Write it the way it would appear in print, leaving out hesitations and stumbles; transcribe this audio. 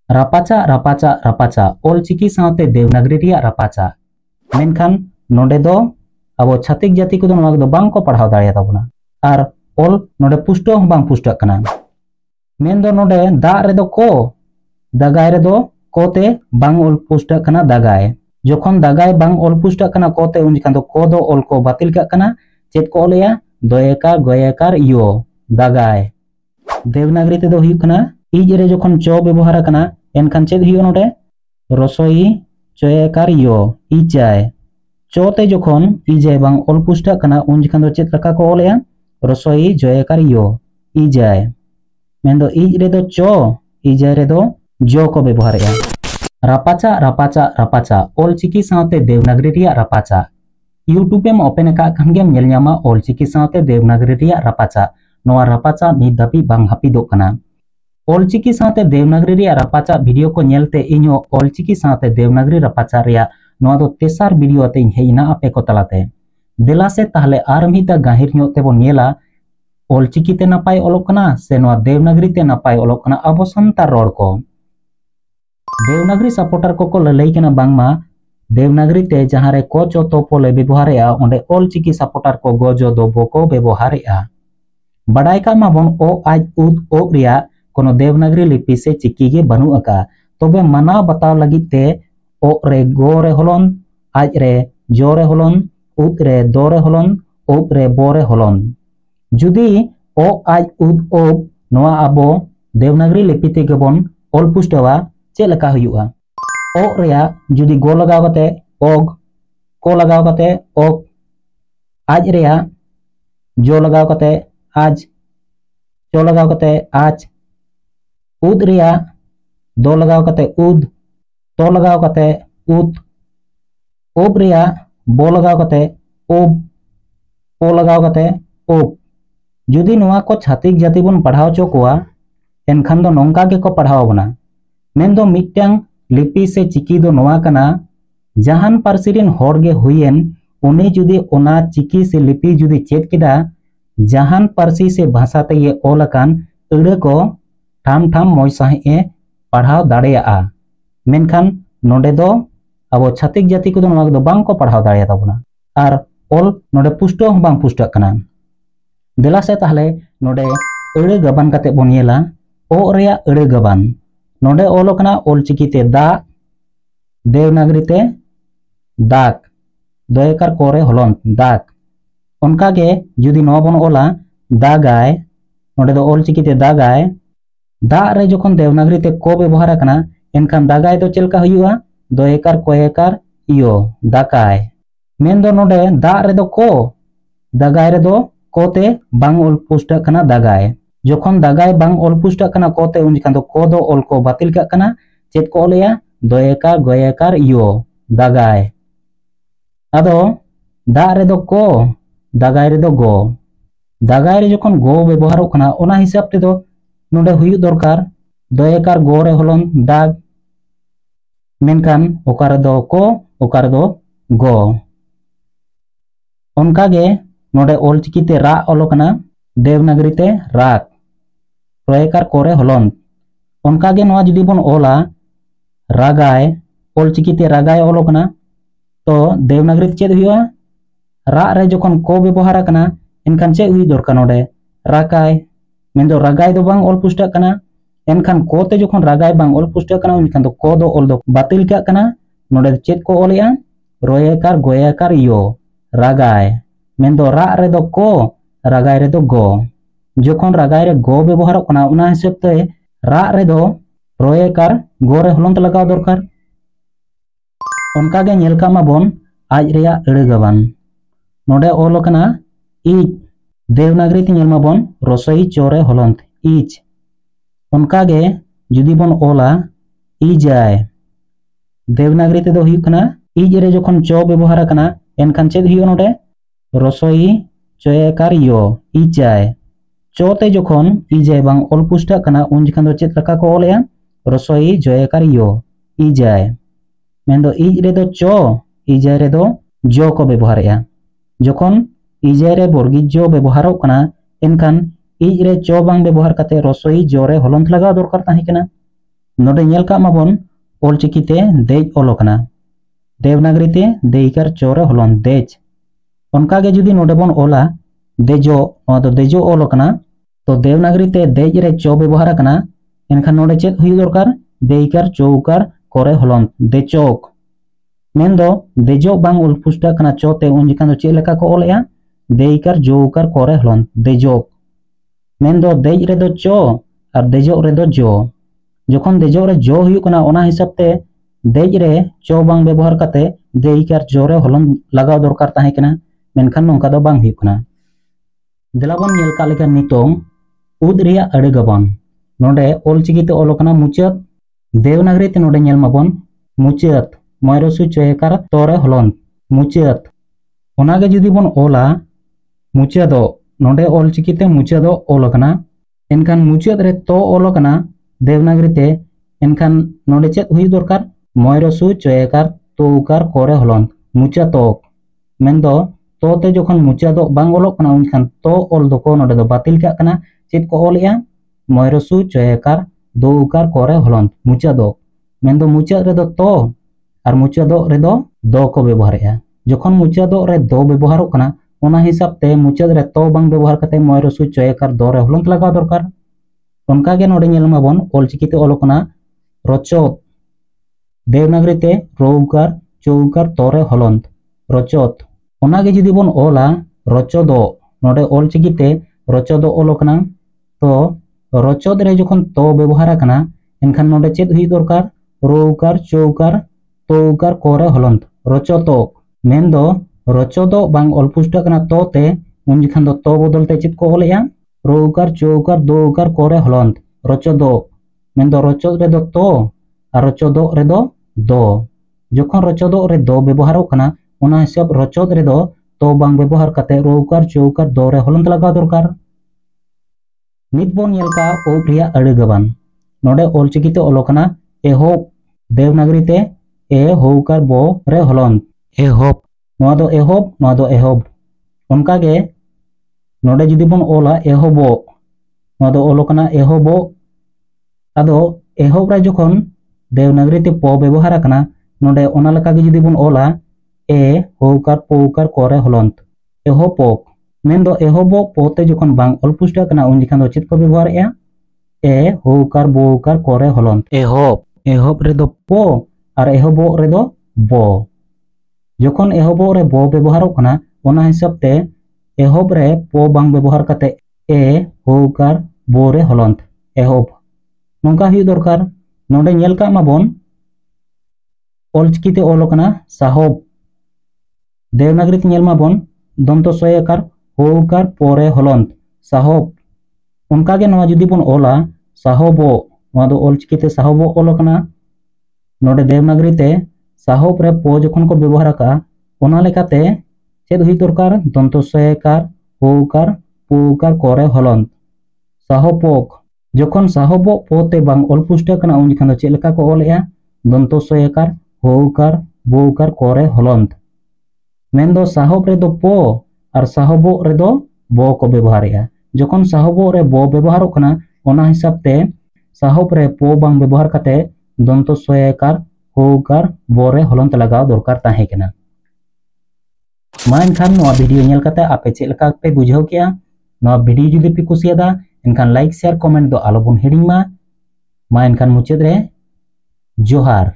रापाचा रापाचा रापाचा ऑलचिकी साथे देवनागरी रिया रापाचा मेनखान नोडे दो अब छातिक जाति को दो बांग को पढ़ाव दाड़िया ताबोना आर ऑल नोडे पुष्टो हूं बांग पुष्ट कना मेन दो नोडे दा रे दो को दागाय रे दो कोते बांग ऑल पुष्ट कना दागाय जोखन दागाय बांग ऑल पुष्ट कना कोते उनखान दो को दो ऑल को बातिल का कना चेत को लेया दोयेकार गोयेकार यो दागाय देवनागरी ते दो हुई कना इज रे जोखन चो व्यवहार कना एनखान चेत हुई नोडे रसोई चोयेकार यो इजाय चोते जोखन इजाय बांग ऑल पुष्ट कना उनखान दो चेत लका को लेया रसोई जोयेकार यो इजाय मेंदो इज रे दो चो इजाय रे दो जो को व्यवहार या रापाचा रापाचा रापाचा ऑलचिकी साथे देवनागरी रिया रापाचा यूट्यूब में ओपन का खनगेम नेल ᱧᱟᱢᱟ ऑलचिकी साथे देवनागरी रिया रापाचा नोआ रापाचा नित धाबी बांग हापिदो कना ऑलचिकी साथे देवनागरी रिया रापाचा वीडियो को नेलते इñो ऑलचिकी साथे देवनागरी रापाचा रिया नोआ दो तेसार वीडियो अते हेइना आपे को तलाते देला से ताहले आर मिदा गाहिर ᱧᱚᱜ तेबो नेला ऑलचिकी ते नापाय ओलोक कना से नोआ देवनागरी ते नापाय ओलोक कना अबो संतार रोड को देवनागरी सपोर्टर को ललई कना बांगमा देवनागरी ते जहां रे को चो तो पोले व्यवहारेआ ओंडे ऑलचिकी सपोर्टर को गोजो दो बोको व्यवहारेआ बड़ाई का मा बोन ओ आज उद ओ रिया कोनो देवनागरी लिपि से चिकी गे बनु अका तबे मना बताव लगी ते ओ रे गो रे होलन आज रे जो रे होलन उद रे दो रे होलन ओ रे बो रे होलन जुदी ओ आज उद ओ नोआ आबो देवनागरी लिपि ते गेबन ऑल पुष्टवा चेलका हुआ ओ रिया जुदी गो लगाव कते ओग को लगाव कते ओग आज रिया जो लगाव कते आज चो लगाव कते आज उद रिया दो लगाव कते उद तो लगाव कते उद ओब रिया बो लगाव कते ओब ओ लगाव कते ओब जुदी नोआ को छातिक जाति बन पढ़ाव चो कोआ एनखान दो नोंका के को पढ़ाव बना मेन दो मिट्टांग लिपि से चिकी दो नोआ कना जहान पार्सिरिन होरगे हुईन उन्हें जुदी ओना चिकी से लिपि जुदी चेत किदा जहान पार्सी से भाषा ते ये ओलकान अड़े को ठाम ठाम मोय साहे पढ़ाव दाड़ेया मेनखान नोडे दो अब छातिक जाति को दो बांग को पढ़ाव दाड़ेया ताबोना आर ओल नोडे पुष्टो बांग पुष्ट कना देला से ताहले नोडे अड़े गबान कते बोन येला ओ रेया अड़े गबान नोडे ओलो कना ऑलचिकी ते दा देवनागरी ते दाक दोयेकार कोरे होलन दाक उनका के जुदी नो बन ओला दागाय नोडे दो ऑलचिकी ते दागाय दा रे जोखन देवनागरी ते को व्यवहार कना एनखान दागाय दो चेलका हुआ दोयेकार कोयेकार यो दाकाय मेन दो नोडे दा रे दो को दागाय रे दो कोते बांग ऑल पुष्ट कना दागाय जोखन दागाय बांग ऑल पुष्ट कना कोते उनखान दो को दो ऑल को बातिल का कना चेत को लेया दोयेकार गोयेकार यो दागाय अदो दा रे दो को दागाय रे दो गो दागाय रे जोखन गो व्यवहार कना ओना हिसाब ते दो नोडे हुई दरकार दोयेकार गो रे होलन दाग मेनखान ओकार दो को ओकार दो गो उनका गे नोडे ऑलचिकी ते रा ओलो कना देवनागरी ते राग रोयेकार कोरे होलन उनका गे नोआ जुदी बन ओला रागाय ऑलचिकी ते रागाय ओलो कना तो देवनागरी चेद हुआ रा रे जोखन को व्यवहार कना एनखान चेद हुई दरकार नोडे रागाय मेंदो रागाय दो बांग ऑल पुष्ट कना एनखान को ते जोखन रागाय बांग ऑल पुष्ट कना उनखान दो को दो ऑल दो बातिल का कना नोडे चेद को ओलेया रोयेकार गोयेकार यो रागाय मेंदो रा रे दो को रागाय रे दो गो जोखन रागाय रे गो व्यवहार कना उना हिसाब ते रा रे दो रोयेकार गो रे होलन लगाव दरकार उनका गे नेल का माबन आज रेया अड़े गबान नोडे ओल कना इज देवनागरी ते नेल माबन रसोई चोरे होलन इज उनका गे जुदी बन ओला इजाय देवनागरी ते दो हुई कना इज रे जोखन चो व्यवहार कना एनखान चेद हुई नोडे रसोई चोयेकार यो इजाय चोते जोखन इजाय बांग ऑल पुष्ट कना उन जखान दो चेत लका को ओलेया रसोई जोयेकार यो इजाय मेंदो इज रे दो चो इजाय रे दो जो को व्यवहारेआ जोखन इजाय रे बर्गी जो व्यवहार कना एनखान इज रे चो बांग व्यवहार कते रसोई जो रे होलन लगाव दरकार ताहे कना नोडे नेल का माबन ऑलचिकी ते देज ओलोकना देवनागरी ते देइकार चोरे हलन देज उनका के जुदी नोडे बन ओला देजो तो देजो ओलोकना तो देवनागरी ते देज रे चो व्यवहार करना एनखान नोडे चेत हुई दरकार देइकार चौकार करे हलन देचोक मेन्दो देजो बांग उलपुष्टा कना चो ते उन जिखान दो चेत लेका को ओलेया देइकार जौकार करे हलन देजोक मेन्दो देज रे दो चो और देजो रे दो जो जखन देजो रे जो हुई कना ओना हिसाब ते देज रे चो बांग व्यवहार करते देइकार जोरे हलन लगाव दरकार ताहे कना मेनखान नोंका दो बांग हुई कना देलाबन नेल का लेका नितों उद रिया अड़े गबन नोडे ऑलचिकी ते ओलोकना मुचाद देवनागरी ते नोडे नेल माबन मुचाद मयरसु चयकार तोरे हलन मुचाद ओनागे जुदी बन ओला मुचादो नोडे ऑलचिकी ते मुचादो ओलोकना एनखान मुचाद रे तो ओलोकना देवनागरी ते एनखान नोडे चेत हुई दरकार मयरसु चयकार तोकार करे हलन मुचातोक मेन्दो तो ते जखन मुचादो बांग ओलोक कना उनखान तो ओल दको नोडे दो बातिल का कना चेत को ओलिया मयरसु चयकार दोकार करे हलन मुचादो मेन्दो मुचाद रे दो तो और मुचादो रे दो को व्यवहारया जखन मुचादो रे दो व्यवहार कना ओना हिसाब ते मुचाद रे तो बांग व्यवहार कते मयरसु चयकार दो रे हलन लगाव दरकार उनका के नोडे नेल माबन ऑलचिकी ते ओलोकना रचोत देवनागरी ते रौकार चौकार तोरे हलन रचोत ओनागे जुदी बन ओला रचोदो नोडे ऑलचिकी ते रचोदो ओलोकना तो रचोद रे जखन तो व्यवहार कना एनखान नोडे चेत हुई दरकार रौकार चौकार तौकार करे हलन रचोतोक मेन्दो रचोदो बांग ऑलपुष्टा कना तो ते उन जिखान दो तो बदल ते चेत को ओलेया रौकार चौकार दोकार करे हलन रचोदो मेन्दो रचोद रे दो तो और रचोदो रे दो जखन रचोदो रे दो व्यवहार कना ओना हिसाब रचोद रे दो तो बांग व्यवहार कते रौकार चौकार दो रे हलन लगाव दरकार नित बन नेलका ओब रिया अड़े गबान नोडे ऑलचिकी ते ओलोकना एहोब देवनागरी ते ए हौकार बो रे हलन एहोब नोआ दो एहोब उनका के नोडे जुदी बन ओला एहोबो नोआ दो ओलोकना एहोबो आदो एहोब रे जखन देवनागरी ते पो व्यवहार कना नोडे ओना लका के जुदी बन ओला ए हौकार पौकार करे हलन एहोपोक मेन्दो एहोबो पोते जखन बांग ऑलपुष्टा कना उन जिखान दो चेत को व्यवहार या ए हौकार बौकार करे हलन एहोब रे दो पो और एहोबो रे दो बो जखन एहोबो रे बो व्यवहार कना ओना हिसाब ते एहोब रे पो बांग व्यवहार कते ए हौकार बो रे हलन एहोब नोंका हुई दरकार नोडे नेल का माबन ऑलचिकी ते ओलोकना साहोब देवनागरी ते नेल माबन दंतो सयकार हौकार पोरे हलन साहोब उनका के नोआ जुदी बन ओला साहोबो नोआ दो ऑलचिकी ते साहोबो ओलोकना नोडे देवनागरी ते साहोब रे पो जखन को व्यवहार का ओना लेकाते चेद हुई दरकार दंतो सयकार हौकार पौकार करे हलन साहोपोक जखन साहोबो पोते बांग ऑलपुष्टा कना उन जिखान दो चेद लेका को ओलेया दंतो सयकार हौकार बौकार करे हलन मेन्दो साहोब रे दो पो और साहोबो रे दो बो को व्यवहारया जखन साहोबो रे बो व्यवहार कना ओना हिसाब ते साहोब रे पो बांग व्यवहार कते दंतो सयकार हौकार बो रे हलन लगाव दरकार ताहे कना मा एनखान नोआ वीडियो नेल कते आपे चेद लेका पे बुझाव किया नोआ वीडियो जुदी पे कुसियादा एनखान लाइक शेयर कमेंट दो आलोबन हिडिंग मा एनखान मुचाद रे जोहार।